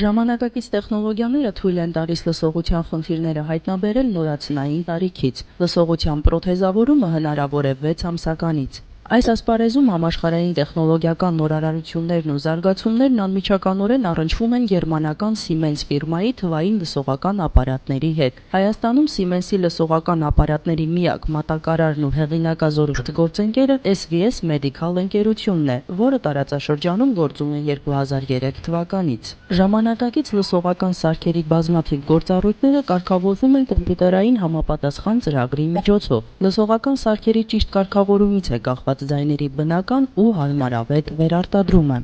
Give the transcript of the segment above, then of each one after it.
Ժամանակակից տեխնոլոգիաները թույլ են տալիս լսողության խնդիրները հայտնաբերել նորածնային տարիքից։ Լսողության պրոթեզավորումը հնարավոր է 6 ամսականից։ Այս ասպարեզում համաշխարհային տեխնոլոգիական նորարարություններն ու զարգացումներն անմիջականորեն առնչվում են գերմանական Siemens ֆիրմայի թվային լսողական ապարատների հետ։ Հայաստանում Siemens-ի լսողական ապարատների միակ մատակարարն ու հեղինակազորույց գործընկերը SVS Medical ընկերությունն է, որը տարածաշրջանում գործում է 2003 թվականից։ Ժամանակակից լսողական սարքերի բազմաթիվ գործառույթները կարգավորվում են կոմպյուտերային համապատասխան ծրագրի միջոցով։ Լսողական սարքերի ճիշտ կարգավորումից է կախված ձայների բնական ու հարմարավետ վերարտադրումը։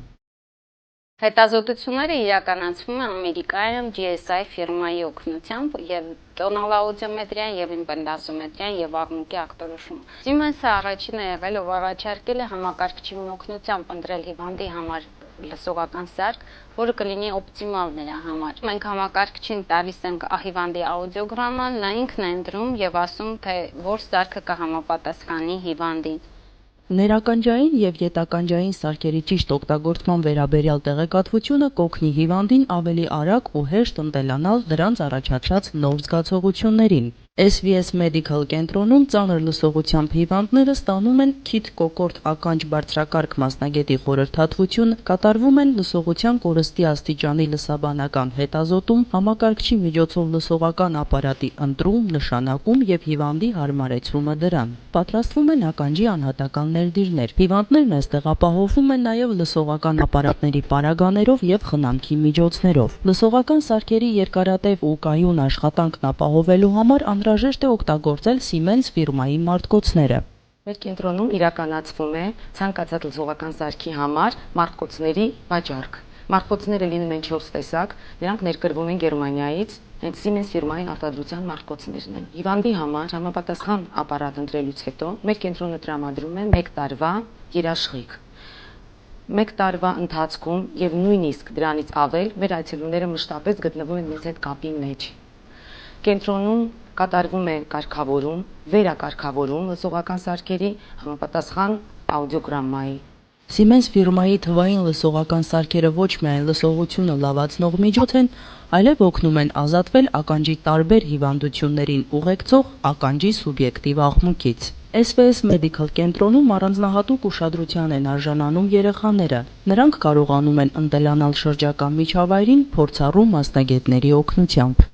Հետազոտությունները իրականացվում են Ամերիկայում GSI ֆիրմայի օգնությամբ եւ տոնալ-աուդիոմետրիան եւ իմպեդանսոմետրիան եւ աղմուկի ախտորոշում։ Siemens-ը առաջինն է եղել, ով առաջարկել է համակարգչի օգնությամբ ընտրել հիվանդի համար լսողական սարք, որը կլինի օպտիմալ նրա համար։ Մենք համակարգչին տալիս ենք հիվանդի աուդիոգրաման, նա ինքն է ընտրում եւ ասում, թե որ սարքը կհամապատասխանի հիվանդին։ Ներականջային եւ ետականջային սարքերի ճիշտ օգտագործման վերաբերյալ տեղեկատվությունը կօգնի հիվանդին ավելի արագ ու հեշտ ընտելանալ դրանց առաջացած նոր զգացողություններին։ SVS Medical կենտրոնում ծանր լսողությամբ հիվանդները ստանում են քիթ կոկորդ ականջ բարձրակարգ մասնագետի խորհրդատվություն, կատարվում են լսողության կորստի աստիճանի լսաբանական հետազոտում, համակարգչի միջոցով լսողական ապարատի ընտրում, նշանակում եւ հիվանդի հարմարեցումը դրան։ Պատրաստվում են ականջի անհատական ներդիրներ։ Հիվանդներն այստեղ ապահովում են նաեւ լսողական ապարատների պարագաներով եւ խնամքի միջոցներով։ Լսողական սարքերի երկարատև ու կայուն աշխատանքն ապահովելու համար անհրաժեշտ է օգտագործել Siemens ֆիրմայի մարտկոցները։ Մեր կենտրոնում իրականացվում է ցանկացած լսողական սարքի համար մարտկոցների վաճառք։ Մարտկոցները լինում են 4 տեսակ, դրանք ներկրվում են Գերմանիայից, հենց Siemens ֆիրմայի արտադրության մարտկոցներն են։ Հիվանդի համար համապատասխան ապարատ ընտրելուց հետո մեր կենտրոնը տրամադրում է 1 տարվա երաշխիք։ 1 տարվա ընթացքում եւ նույնիսկ դրանից ավել մեր այցելուները մշտապես գտնվում են մեզ հետ կապի մեջ։ Կենտրոնում կատարվում է կարգավորում, վերակարգավորում լսողական սարքերի համապատասխան աուդիոգրամմայի։ Siemens ֆիրմայի թվային լսողական սարքերը ոչ միայն լսողությունը լավացնող միջոց են, այլև օգնում են ազատվել ականջի տարբեր հիվանդություններին ուղեկցող ականջի սուբյեկտիվ աղմուկից։ SVS Medical կենտրոնում առանձնահատուկ ուշադրության են արժանանում երեխաները։ Նրանք կարողանում են ընտելանալ շրջակա միջավայրին փորձառու մասնագետների օգնությամբ։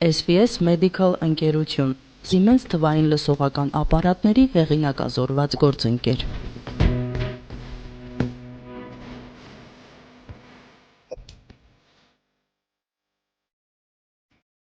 SVS Medical ընկերություն Siemens թվային լսողական ապարատների հեղինակազորված գործընկեր։